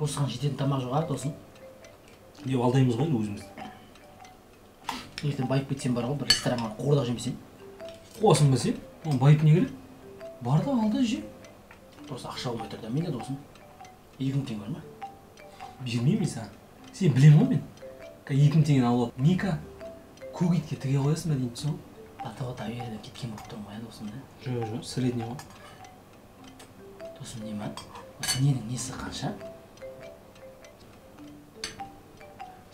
Босқан жететін тамақ жоғар досым. Деп алдаймыз ғой өзімізді. Ертең байып кетсем бар ғой, бір ресторанға қуырдақ жемесем. Қуасың ба сен? Байып не керек? Бар да алда же. Дос ақша алмай тұр да мен де досым. 2000 теңге бар ма? Бермеймін саған. Сен білем ғой мен. 2000 теңгені алып алып. Ника көк итке тіге қоясың ба деймін түсің ғой. Татыға табиғидан кеткен болып тұрмын ғой досым да. Жоқ, средний ғой. Досым не ма? Осы ненің несі қанша?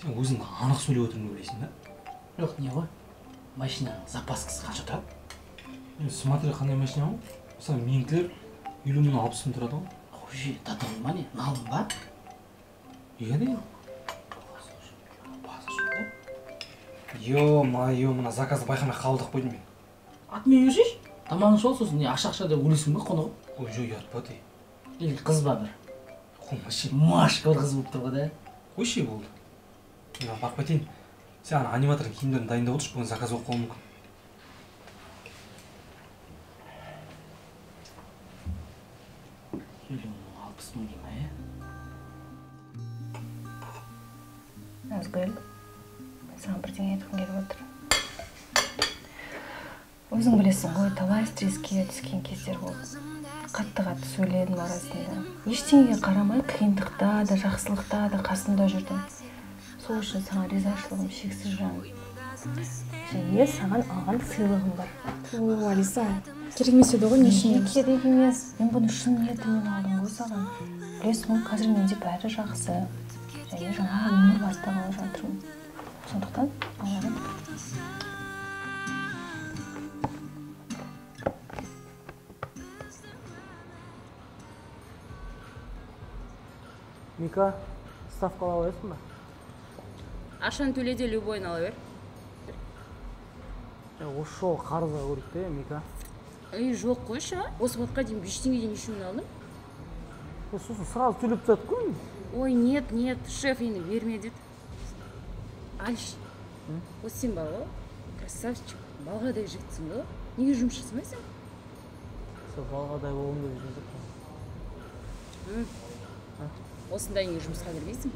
Сен өзіңді анық сөйлеп отырмын ойлайсың ба? Жоқ, не ғой? Машинаның запаскасы қанша тұрады? Смотри, қандай машина ғой? Мысалы менікілер 50 мың 60 мың тұрады ғой. Қойшы, татығың ба не? Налым ба? Иә де. Ё-майо, мына заказды байқамай қабылдап қойдым мен. Атымен жүршеш? Тамағың сол сосын не ақша деп ойлайсың ба қонағым? Ой, жоқ, ұятпа де. Или қыз ба бір? Қоймашы. Машка бір қыз болып тұр ғой да. Қойшы болды. Мен барып кетейін. Сен ана аниматордың киімдерін дайындап отыршы, бүгін заказ болып қалуы мүмкін. Назгүл, саған бірдеңе айтқым келіп отыр. Өзің білесің ғой, талай стресске түскен кездер болды. Қатты сөйледім арасында. Ештеңеге қарамай, қиындықта да, жақсылықта да қасымда жүрдім. Сол үшін саған ризашылығым шексіз жан. Және саған алған сыйлығым бар. Алиса, керек емес еді ғой, не үшін емес? Керек емес. Мен бұны шын ниетіммен алдым ғой саған. Білесің ғой, қазір менде бәрі жақсы. Және жаңа өмір бастағалы жатырмын. Сондықтан аларым. Мика, ставкалы аласың ба? Ақшаны төледе любойын ала бер. Осы жол қарызға көрік те, Мика. Жоқ қойшы, осы уақытқа дейін 5 теңгеден нешеуін алдым. Сосын сразу төлеп тастады ғой. Ой, нет, шеф енді берме деді. Алиш, осы сен ба ғой? Красавчик, балғадай жігітсің ғой. Неге жұмыс жасамайсың? Сол балғадай болғым деп жүрдік. Осындай неге жұмысқа кірмейсің?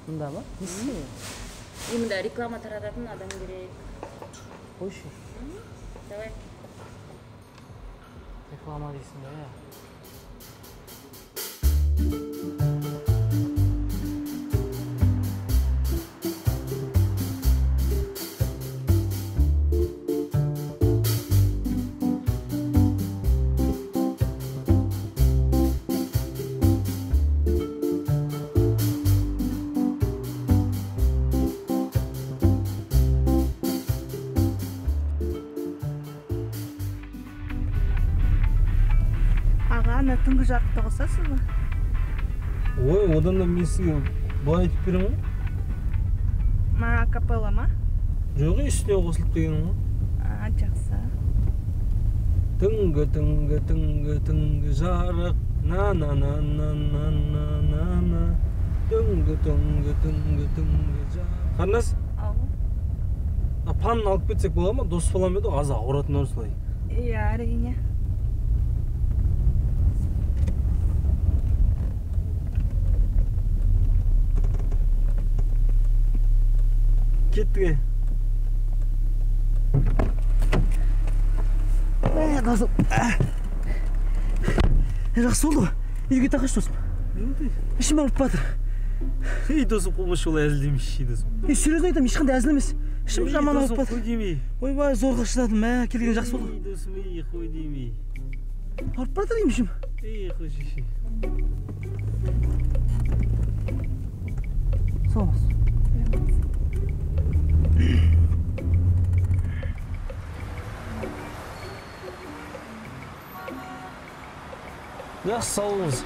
Мында ма? Несі? Мында реклама тарататын адам керек. Қойшы. Давай. Реклама дейсің бе? Түнгі жарықты қосасыз ба? Ой, одан да мен сізге былай айтып берем ғой. Ма капелла ма? Жоқ, үстіне қосылып дегенім ғой. Жақсы. Түнгі жарық, на-на-на-на-на-на-на. Түнгі жарық. Қарнас? Ау. Панын алып кетсек бола ма? Дос балам еді, аз ауыратын орысылай. Иә, әрине. Кеттіге. Досым. Жақсы болды ғой. Үйге тақаш досым. Ішім ауырып батыр. Досым, қылмыш олай әзілдемеш, досым. Серьезно айтам, ешқандай әзілемес. Ішім жаман ауырып батыр. Қой демей. Ойбай, зорға шыдадым. Келген жақсы болды. Досым, қой демей. Ауырып батыр деймін ішім. Қой шешей. Сау болсын. Жақсы, сау болыңыз.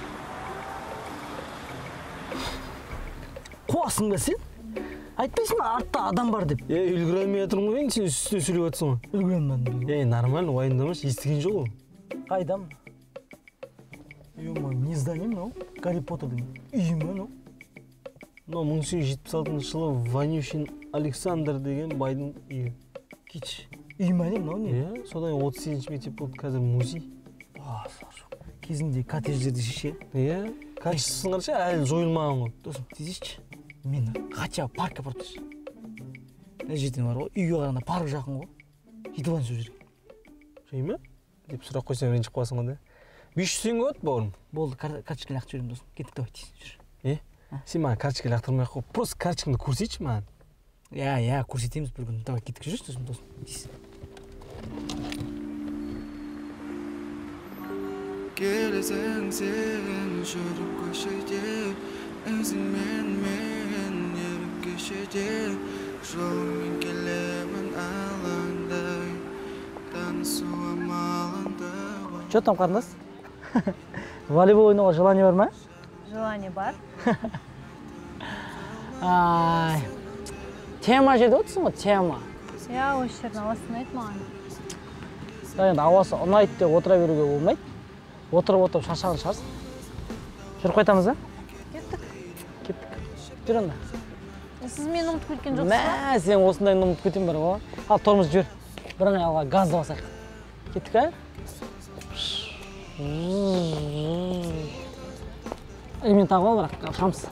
Қуасың ба сен? Айтпайсың ба артта адам бар деп? Үлгіремей жатырмын ғой, сен үстіне сөйлеп жатсың ғой. Үлгіремін. Нормально, уайымдамаш, естіген жоқ ол. Қайдам? Не здание мынау? Гарри Поттердің үйі ме мынау? Мынау 1876 жылы Ванюшин Александр деген байдың үйі. Кич. Үй ме мынау не? Содан 38-ші мектеп болды, қазір музей. Кезінде коттедждерді шеше. качествосын қарашы, әлі жойылмаған ғой. Досым, тезеші. Мен хотя бы паркқа барып тұршы. Мына жерден бар ғой, үйге қарағанда парк жақын ғой. Жетіп алайын сол жерге. Жай ма? Деп сұрақ қойсам ренжіп қаласың ғой да. 500 теңге болады бауырым. Болды, карточканы лақтырып жіберемін досым. Кеттік давай тез жүр. Сен маған карточка лақтырмай ақ қой. Просто карточкаңды көрсетші маған. Я, көрсетеміз бір күн. Давай кеттік жүрші досым. Тез. Келесің сен жүріп көшеде, өзіңмен мен еріп кешеде, жолмен келемін алаңдай, танысу амалында. Че там, қарындас? Волейбол ойнауға желание бар ма? Желание бар. Тема жерде отырсың ғой, тема. Я осы жердің ауасы ұнайды маған. Енді ауасы ұнайды деп отыра беруге болмайды. Отырып шаршаған шығарсың. Жүріп қайтамыз, а? Кеттік. Жүр онда. Сіз мені ұмытып кеткен жоқсыз ба? Мә, сен осындайын ұмытып кетем бар ғой. Ал, тормоз жүр. Бірыңғай алға газды басайық. Кеттік, а? Мен тағып ал, бірақ қамсы.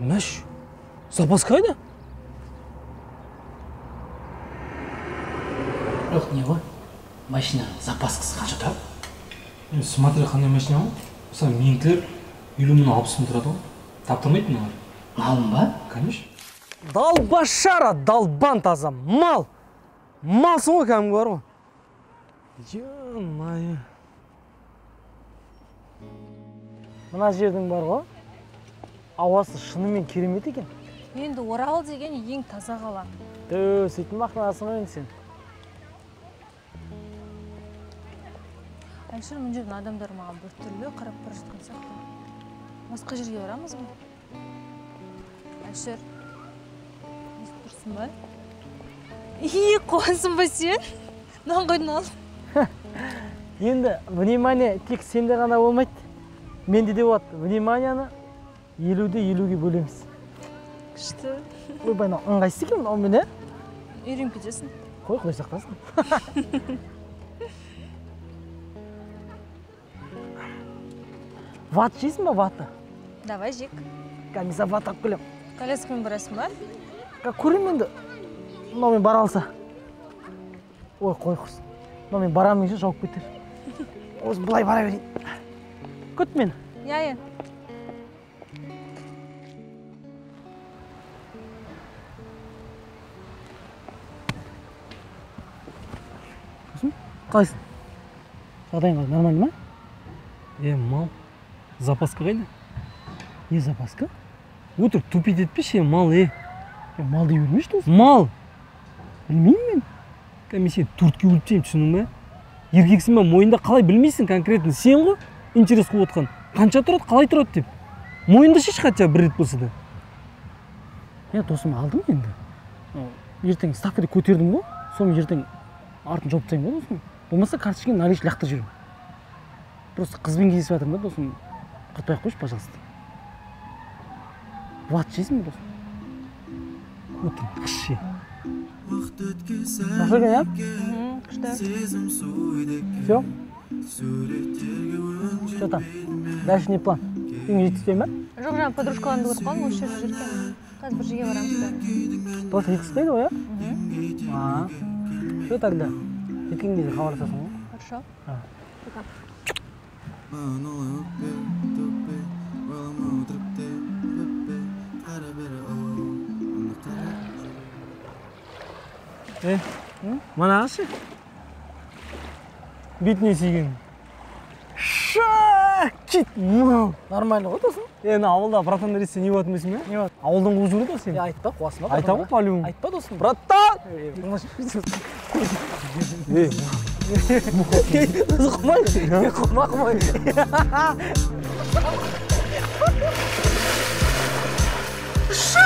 Мәш, запас қайда? Жоқ, не ғой? Машина запаскасы қанша тұрады? Смотри, қандай машина ғой? Мысалы, менікілер 50 мың 60 мың тұрады ғой. Таптырмайды мыналар. Малым ба? Конечно. Далбашара, далбан таза, мал. Малсың ғой кәдімгі бар ғой. Ё-майы. Мына жердің бар ғой. Ауасы шынымен керемет екен. Енді Орал деген ең таза қала. Сөйтіп мақтанасың ғой енді сен. Әлшір, мына жердің адамдары маған бір түрлі қарап бара жатқан сияқты. Басқа жерге барамыз ба? Әлшір, естіп тұрсың ба? Қуансың ба сен? Нан қойдың ал. Енді, внимание тек сенде ғана болмайды. Менде де болады. Вниманияны 50-де 50-ге бөлеміз. Күшті. Ойбай, ыңғайсыз екен мынау мен, Үйреніп кетесің. Қой, құдай сақтасын. Ват жейсің ба, ваты? Давай, жек. Мен саған ват алып келем. Коляскамен барасың ба? Көрем енді. Мынау мен бара алса. Ой, қой құрсын. Мынау мен барамын десе жауып кетер. Осы бұлай бара берейін. Күт мені. Я. Қалайсың? Жағдайың қалай, нормально ма? Мал. Запаска қайда? Не запаска? Отырып тупить етпеші, мал, Мал дей бермеші досы? Мал! Білмеймін мен. Мен сен түртке өліп теймін, түсінің ба? Еркексің ба, мойында қалай білмейсің конкретно? Сен ғой интерес қылып отқан. Қанша тұрады, қалай тұрады деп. Мойында шеш қатша бір рет болса да. Досым алдым енді. Ертең ставкада көтердім ғой. Соны ертең артын жауып тастаймын ғой досым. Болмаса карточканы наличный лақтырып жүрмін. Просто қызбен кездесіп жатырмын да досым. Құртпай ақ қойшы, пожалуйста. Ват жейсің бе досым? Өтін, қысшы. Жақсы екен, я? Күшті. Все? Что там? Дальше не план. Үйіңе жетіспей ма? Жоқ, жаңа подружкаларымды көріп қалдым, осы жерде жүрген. Қазір бір жерге барамыз ба? Просто жетіспейді ғой, я? Что тогда? Жеткен кезде хабарласасың ғой? Хорошо. Мана ашы? Бетіне сүйген. Ша! Кит! Мал! Нормально ғой досым? Ауылда братан рейсе не болатын бесің бе? Не болады? Ауылдан қуып жүреді ғой сен? Айтпа, қуасың ба? Айтам ғой, по-любому. Айтпа досым. Браттан! Қылмай. Ша!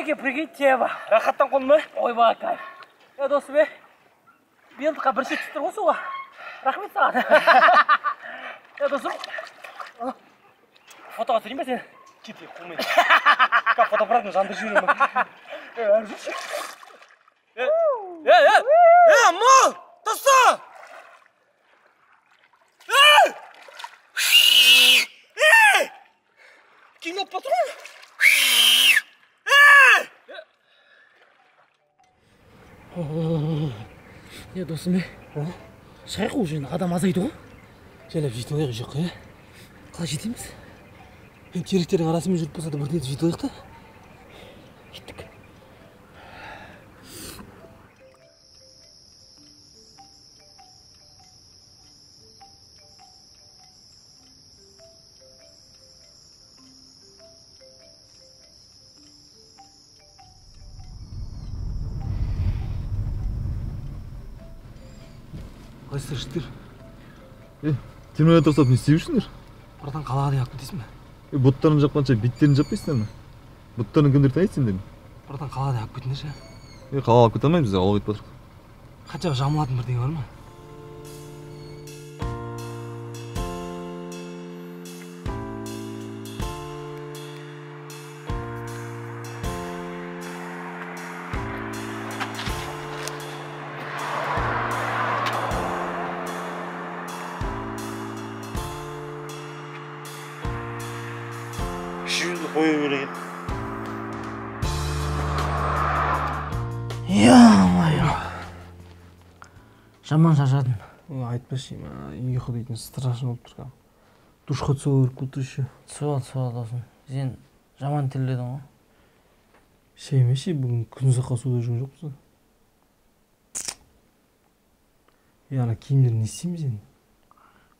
Мінеке прикинь, теба. Рахаттан қолма? Ойбай, кайф. Досым, биылдыққа бір шет түстір ғой суға. Рахмет саған. Досым, фотоға түсірейін бе сен? Кете, қолмайын. Как фотоаппаратын жандырып жіберемін. Мол! Досы! Кино патрон! Досым, шайық ол жайын адам азайды ғой? Жайлап жетіп алайық жоқ қой, Қалай жетеміз? Теректердің арасымен жүріп болса да бірден жетіп алайық та. Кеттік. Қайсыздар жігіттер? Терминатор тастап не істеп жүрсіңдер? Братан қалаға дейін алып кетесің бе? Бұттарын жапқанша биттерін жаппайсыңдар ма? Бұттарын кімдер таниды сендерді? Братан қалаға дейін алып кетіңдерші. Қалаға алып кете алмаймыз, ауылға кетіп жатырмық. Қаншаға жамылатын бірдеңе бар ма? Şimdi koyu böyle git. Жаман шаршадым. Айтпашы, үйге құдайтын страшно болып тұрған. Душқа түсуі керек болды еще. Түсіп ал досым. Сен жаман терледің ғой. Şey емес, бүгін күн ұзаққа суда жүрген жоқпыз. Ана киімдерін не істейміз енді?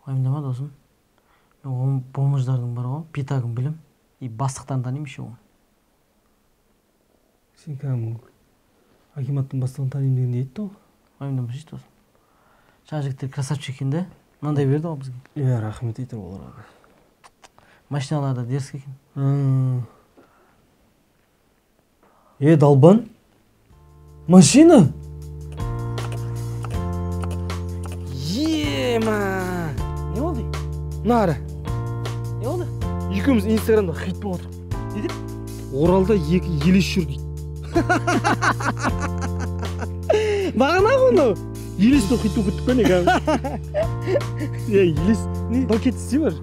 Уайымдама досым. Мен бомждардың бар ғой, питагын білім. И бастықтан танимын ше ғой. Сен кәдімгі акиматтың бастығын танимын дегенде айтты ғой. Уайымдамашы досым. Жаңа жігіттер красавчик екен де, мынандай берді ғой бізге. Рахмет айтыр оларға. Машиналарда дерсік екен. Далбан? Машина? Ема! Не болды? Нара, Не болды? екеуміз инстаграмда хит болып отыр. Не деп? Оралда екі елес жүр дейді. Бағана ғой. Елесті хит болып кеттік па не кәдімгі? Елес, пакет істей бар.